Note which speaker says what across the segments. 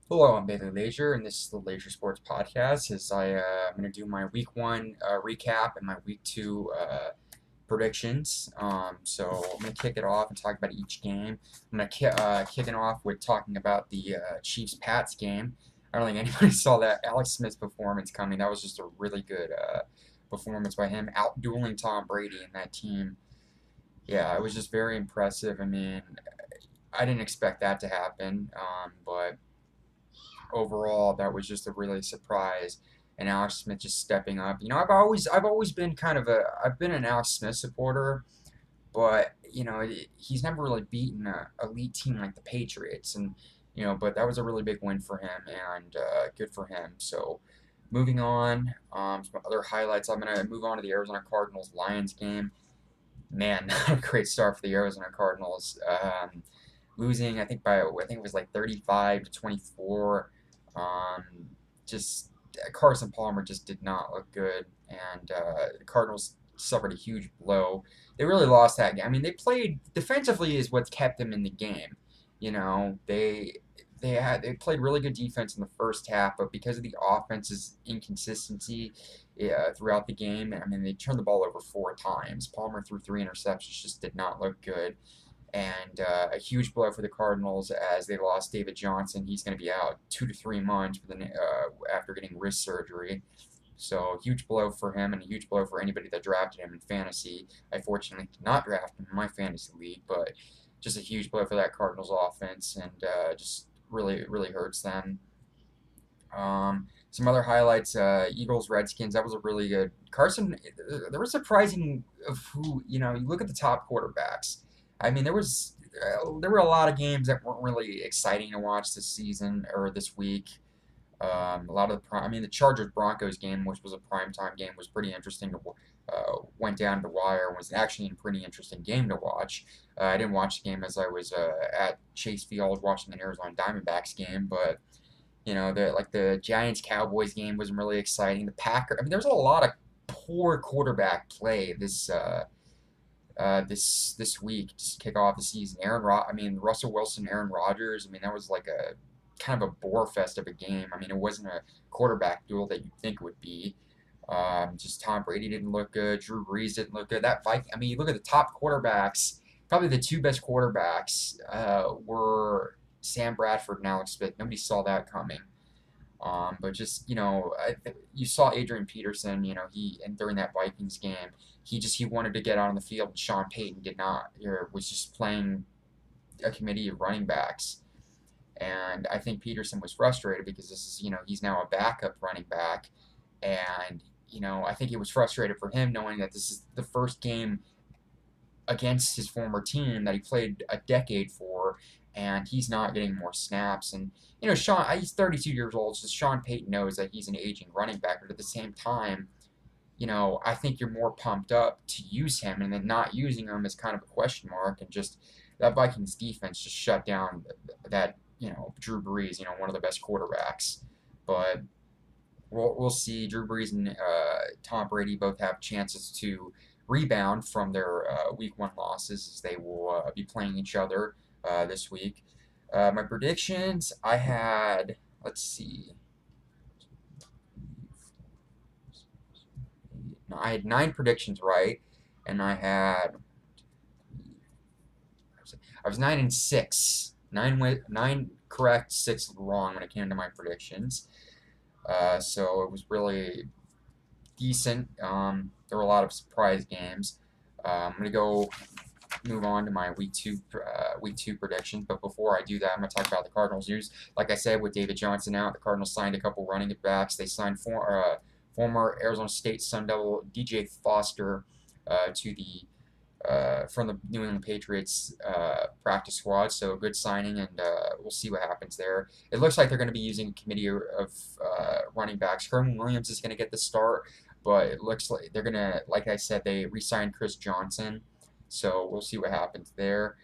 Speaker 1: Hello, I'm Bailey Leasure, and this is the Leasure Sports Podcast. I'm going to do my Week One recap and my Week Two predictions. So I'm going to kick it off and talk about each game. I'm going to kick it off with talking about the Chiefs Pats game. I don't think anybody saw that Alex Smith's performance coming. That was just a really good performance by him, outdueling Tom Brady and that team. Yeah, it was just very impressive. I mean, I didn't expect that to happen, but overall, that was just a really surprise. And Alex Smith just stepping up. I've always been I've been an Alex Smith supporter, but he's never really beaten a elite team like the Patriots, and but that was a really big win for him, and good for him. So, moving on, some other highlights. I'm gonna move on to the Arizona Cardinals Lions game. Man, not a great start for the Arizona Cardinals. Losing, I think it was like 35 to 24. Um, just Carson Palmer just did not look good, and the Cardinals suffered a huge blow. They really lost that game. I mean, they played defensively is what kept them in the game. You know, they played really good defense in the first half, but because of the offense's inconsistency throughout the game, I mean, they turned the ball over 4 times. Palmer threw 3 interceptions, just did not look good, and a huge blow for the Cardinals as they lost David Johnson. He's going to be out 2 to 3 months after getting wrist surgery. So huge blow for him and a huge blow for anybody that drafted him in fantasy. I fortunately did not draft him in my fantasy league, but just a huge blow for that Cardinals offense, and just really hurts them. Some other highlights: Eagles Redskins. That was a really good Carson. There was surprising of who You look at the top quarterbacks. I mean, there were a lot of games that weren't really exciting to watch this season or this week. A lot of the Chargers Broncos game, which was a primetime game, was pretty interesting to went down to the wire and was actually a pretty interesting game to watch. I didn't watch the game as I was at Chase Field watching the Arizona Diamondbacks game, but the Giants Cowboys game was really exciting. The Packer, I mean, there was a lot of poor quarterback play this week to kick off the season. Russell Wilson, Aaron Rodgers. I mean, that was like a kind of a bore fest of a game. I mean, it wasn't a quarterback duel that you'd think it would be. Just Tom Brady didn't look good. Drew Brees didn't look good. I mean, you look at the top quarterbacks. Probably the two best quarterbacks were Sam Bradford and Alex Smith. Nobody saw that coming. But just you saw Adrian Peterson. And during that Vikings game, he wanted to get out on the field. And Sean Payton did not. Was just playing a committee of running backs, and I think Peterson was frustrated because this is he's now a backup running back, and I think he was frustrated for him knowing that this is the first game against his former team that he played a decade for, and he's not getting more snaps. And he's 32 years old, so Sean Payton knows that he's an aging running back, but at the same time, I think you're more pumped up to use him, and then not using him is kind of a question mark. And just that Vikings defense just shut down that Drew Brees, one of the best quarterbacks. But we'll see. Drew Brees and Tom Brady both have chances to rebound from their Week One losses as they will be playing each other this week. My predictions: let's see, I had 9 predictions right, and I was 9-6, nine correct, 6 wrong when it came to my predictions. So it was really decent. There were a lot of surprise games. I'm gonna go move on to my week two predictions. But before I do that, I'm gonna talk about the Cardinals news. Like I said, with David Johnson out, the Cardinals signed a couple running backs. They signed former Arizona State Sun Devil DJ Foster to the from the New England Patriots practice squad. So a good signing, and we'll see what happens there. It looks like they're going to be using a committee of running backs. Herman Williams is going to get the start, but it looks like they're going to, like I said, they re-signed Chris Johnson. So we'll see what happens there.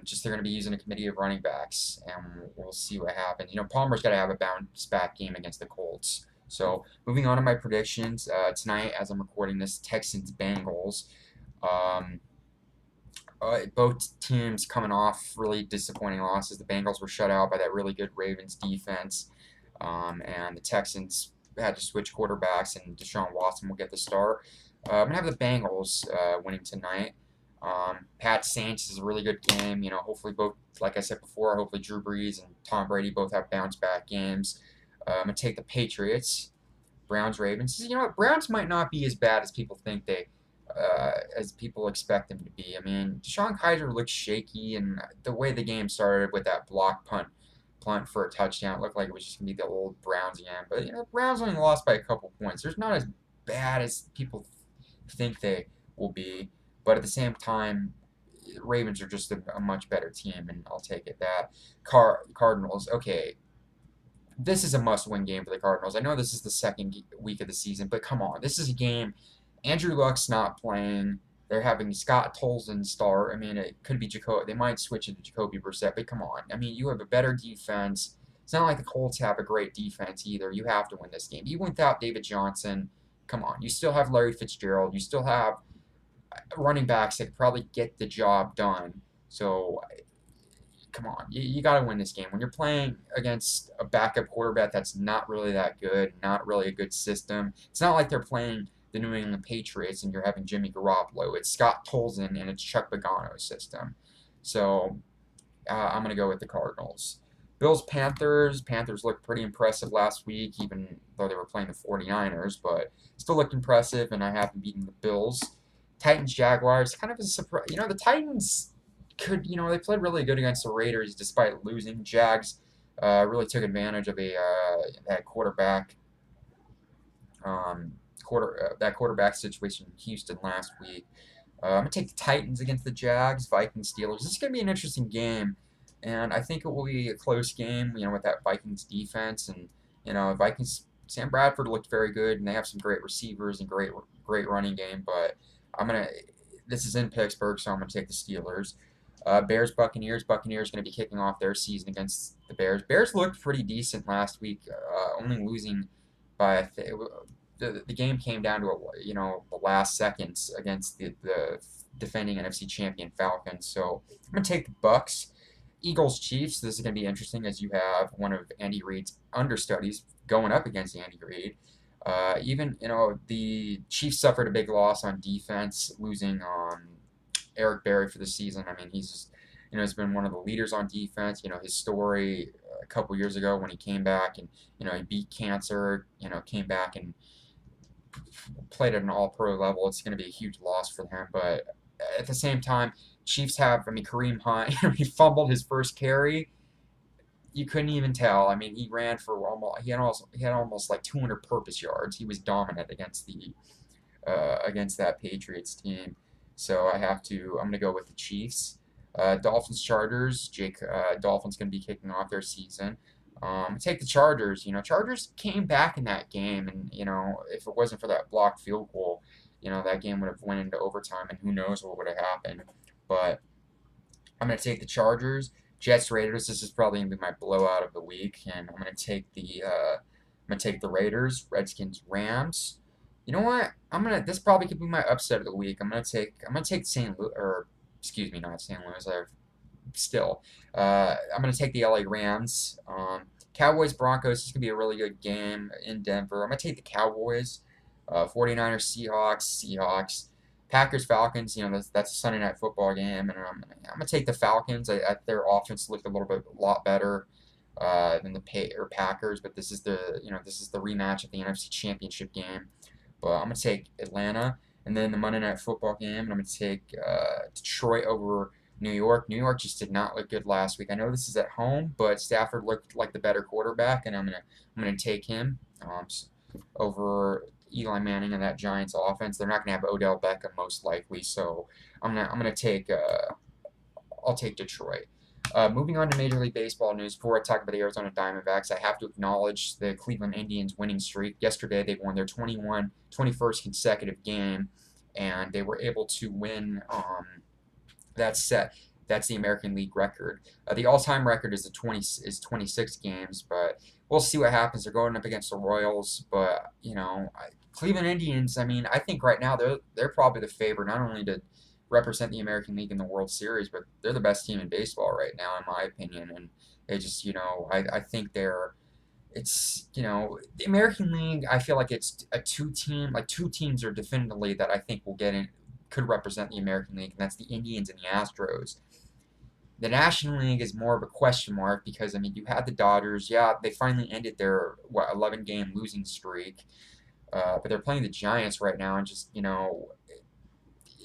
Speaker 1: Just they're going to be using a committee of running backs, and we'll see what happens. Palmer's got to have a bounce back game against the Colts. So moving on to my predictions tonight, as I'm recording this, Texans Bengals. Um, Both teams coming off really disappointing losses. The Bengals were shut out by that really good Ravens defense, and the Texans had to switch quarterbacks, and Deshaun Watson will get the start. I'm gonna have the Bengals winning tonight. Pat Saints is a really good game. Hopefully both, like I said before, hopefully Drew Brees and Tom Brady both have bounce back games. I'm gonna take the Patriots. Browns Ravens. Browns might not be as bad as people think as people expect them to be. I mean, Deshaun Kaiser looked shaky, and the way the game started with that block punt for a touchdown, it looked like it was just gonna be the old Browns again. But Browns only lost by a couple points. They're not as bad as people think they will be, but at the same time, Ravens are just a much better team, and I'll take it. That Cardinals. Okay, this is a must-win game for the Cardinals. I know this is the second week of the season, but come on, this is a game. Andrew Luck's not playing. They're having Scott Tolzien start. I mean, it could be Jacoby. They might switch it to Jacoby Brissett, but come on. I mean, you have a better defense. It's not like the Colts have a great defense either. You have to win this game. Even without David Johnson, come on. You still have Larry Fitzgerald. You still have running backs that could probably get the job done. So come on, you got to win this game. When you're playing against a backup quarterback that's not really that good, not really a good system, it's not like they're playing the New England Patriots and you're having Jimmy Garoppolo. It's Scott Tolzien and it's Chuck Pagano's system. So I'm going to go with the Cardinals. Bills-Panthers. Panthers looked pretty impressive last week, even though they were playing the 49ers, but still looked impressive, and I have them beating the Bills. Titans-Jaguars, kind of a surprise. The Titans they played really good against the Raiders despite losing. Jags really took advantage of that quarterback situation in Houston last week. I'm gonna take the Titans against the Jags. Vikings Steelers. This is gonna be an interesting game, and I think it will be a close game. With that Vikings defense, and Vikings. Sam Bradford looked very good, and they have some great receivers and great running game. But this is in Pittsburgh, so I'm gonna take the Steelers. Bears Buccaneers. Buccaneers going to be kicking off their season against the Bears. Bears looked pretty decent last week, only losing by the game came down to the last seconds against the defending NFC champion Falcons. So I'm going to take the Bucks. Eagles Chiefs. This is going to be interesting as you have one of Andy Reid's understudies going up against Andy Reid. Even the Chiefs suffered a big loss on defense, losing Eric Berry for the season. I mean, he's been one of the leaders on defense. His story a couple years ago when he came back and, he beat cancer, came back and played at an all-pro level. It's going to be a huge loss for him. But at the same time, Chiefs have, Kareem Hunt, he fumbled his first carry. You couldn't even tell. I mean, he ran for he had almost like 200 purpose yards. He was dominant against that Patriots team. So I'm going to go with the Chiefs. Dolphins Chargers. Dolphins going to be kicking off their season. Take the Chargers. Chargers came back in that game, and if it wasn't for that blocked field goal, that game would have went into overtime, and who knows what would have happened. But I'm going to take the Chargers. Jets Raiders. This is probably going to be my blowout of the week, and I'm going to take the Raiders. Redskins Rams. You know what? This probably could be my upset of the week. I'm gonna take St. Louis, or excuse me, not St. Louis. I'm gonna take the LA Rams. Cowboys Broncos. This is gonna be a really good game in Denver. I'm gonna take the Cowboys. 49ers Seahawks. Packers Falcons. That's a Sunday night football game, and I'm gonna take the Falcons. Their offense looked a lot better than the Packers, but this is the rematch of the NFC Championship game. But I'm going to take Atlanta, and then the Monday Night Football game, and I'm going to take Detroit over New York. New York just did not look good last week. I know this is at home, but Stafford looked like the better quarterback, and I'm gonna take him over Eli Manning and that Giants offense. They're not going to have Odell Beckham most likely, so I'll take Detroit. Moving on to Major League Baseball news, before I talk about the Arizona Diamondbacks, I have to acknowledge the Cleveland Indians winning streak. Yesterday, they won their 21st consecutive game, and they were able to win That's the American League record. The all-time record is 26 games, but we'll see what happens. They're going up against the Royals, but Cleveland Indians. I think right now they're probably the favorite not only to represent the American League in the World Series, but they're the best team in baseball right now, in my opinion. And they just, I think it's, the American League, I feel like it's a two teams are definitively that I think will get in, could represent the American League, and that's the Indians and the Astros. The National League is more of a question mark because, I mean, you had the Dodgers. Yeah, they finally ended their, 11-game losing streak. But they're playing the Giants right now, and just,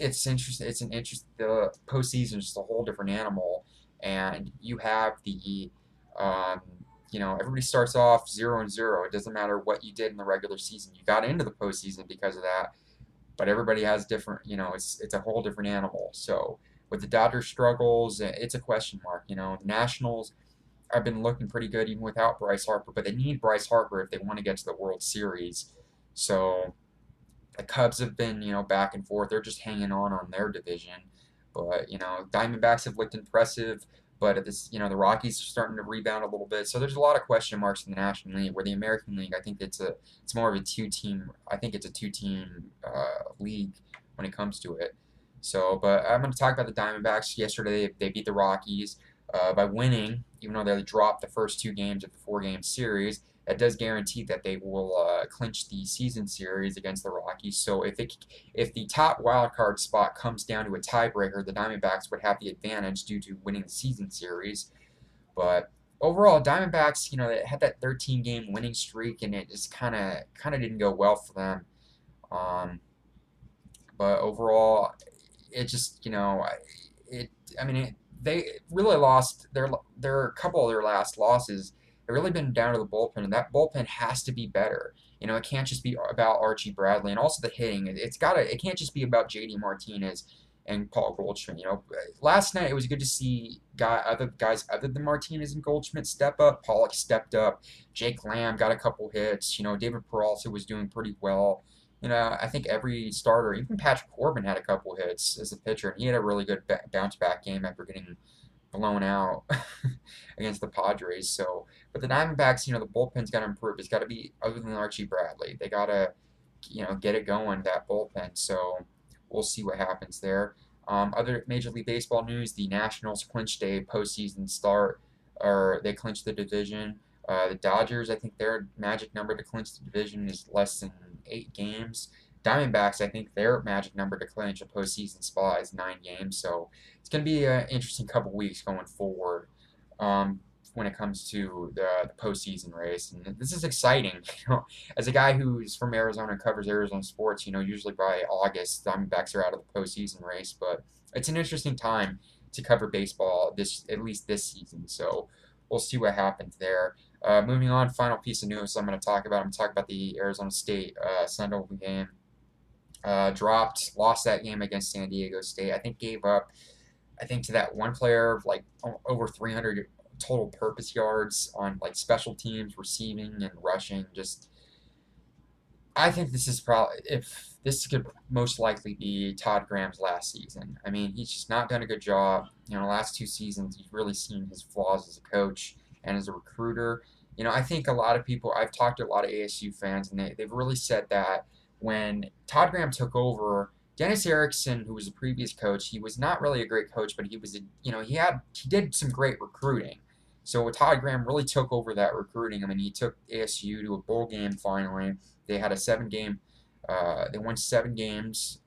Speaker 1: it's interesting. It's an interest. The postseason is just a whole different animal, and you have um, everybody starts off 0-0. It doesn't matter what you did in the regular season. You got into the postseason because of that, but everybody has different. It's a whole different animal. So with the Dodgers struggles, it's a question mark. The Nationals have been looking pretty good even without Bryce Harper, but they need Bryce Harper if they want to get to the World Series. So the Cubs have been, back and forth. They're just hanging on their division. But, Diamondbacks have looked impressive. But this, the Rockies are starting to rebound a little bit. So there's a lot of question marks in the National League. Where the American League, I think it's more of a two-team. I think it's a two-team league when it comes to it. So, but I'm going to talk about the Diamondbacks. Yesterday, they beat the Rockies by winning, even though they dropped the first two games of the four-game series. That does guarantee that they will clinch the season series against the Rockies. So if the top wild card spot comes down to a tiebreaker, the Diamondbacks would have the advantage due to winning the season series. But overall, Diamondbacks, they had that 13-game winning streak, and it just kind of didn't go well for them. Um, but overall, it just it. I mean, they really lost their couple of their last losses. They've really been down to the bullpen, and that bullpen has to be better. It can't just be about Archie Bradley, and also the hitting. It can't just be about JD Martinez and Paul Goldschmidt. Last night it was good to see other guys other than Martinez and Goldschmidt step up. Pollock stepped up. Jake Lamb got a couple hits. David Peralta was doing pretty well. I think every starter, even Patrick Corbin, had a couple hits as a pitcher, and he had a really good bounce back game after getting blown out against the Padres. So, but the Diamondbacks, the bullpen's got to improve. It's got to be other than Archie Bradley. They got to, get it going, that bullpen. So we'll see what happens there. Other Major League Baseball news: the Nationals clinched a postseason start, or they clinched the division. The Dodgers, I think their magic number to clinch the division is less than 8 games. Diamondbacks, I think their magic number to clinch a postseason spot is 9 games. So it's going to be an interesting couple weeks going forward when it comes to the postseason race. And this is exciting. As a guy who's from Arizona and covers Arizona sports, usually by August, Diamondbacks are out of the postseason race. But it's an interesting time to cover baseball, at least this season. So we'll see what happens there. Moving on, final piece of news I'm going to talk about. I'm going to talk about the Arizona State Sentinel game. Lost that game against San Diego State. I think gave up, to that one player, like over 300 total purpose yards on like special teams, receiving and rushing. Just, I think this could most likely be Todd Graham's last season. I mean, he's just not done a good job. The last 2 seasons, he's really seen his flaws as a coach and as a recruiter. I think a lot of people, I've talked to a lot of ASU fans, and they've really said that when Todd Graham took over, Dennis Erickson, who was the previous coach, he was not really a great coach, but he did some great recruiting. So Todd Graham really took over that recruiting. I mean, he took ASU to a bowl game finally. They had a 7-game, they won 7 games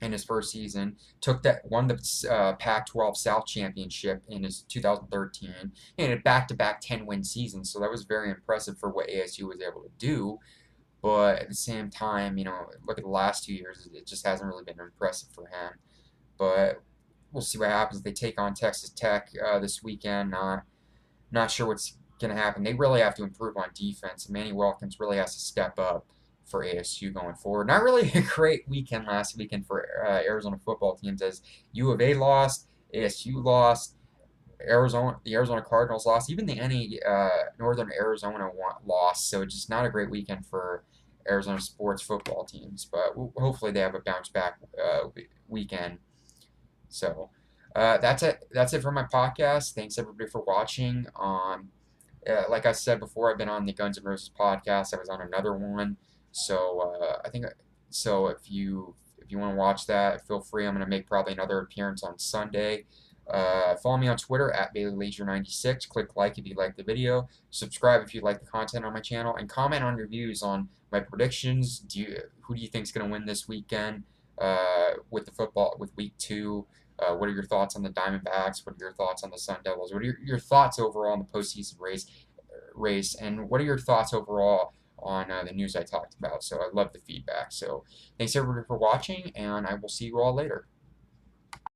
Speaker 1: in his first season. Won the Pac-12 South Championship in his 2013, and a back-to-back 10-win season. So that was very impressive for what ASU was able to do. But at the same time, look at the last 2 years, it just hasn't really been impressive for him. But we'll see what happens. They take on Texas Tech this weekend. Not sure what's going to happen. They really have to improve on defense. Manny Wilkins really has to step up for ASU going forward. Not really a great weekend last weekend for Arizona football teams, as U of A lost, ASU lost, the Arizona Cardinals lost, even the Northern Arizona lost. So it's just not a great weekend for Arizona sports football teams. But hopefully they have a bounce back weekend. So that's it. That's it for my podcast. Thanks everybody for watching. Like I said before, I've been on the Guns N' Roses podcast. I was on another one. So I think so. If you you want to watch that, feel free. I'm going to make probably another appearance on Sunday. Follow me on Twitter at BaileyLeasure96. Click like if you like the video. Subscribe if you like the content on my channel, and comment on your views on my predictions. Who do you think is going to win this weekend with the football with Week 2? What are your thoughts on the Diamondbacks? What are your thoughts on the Sun Devils? What are your thoughts overall on the postseason race? And what are your thoughts overall on the news I talked about? So I love the feedback. So thanks everybody for watching, and I will see you all later.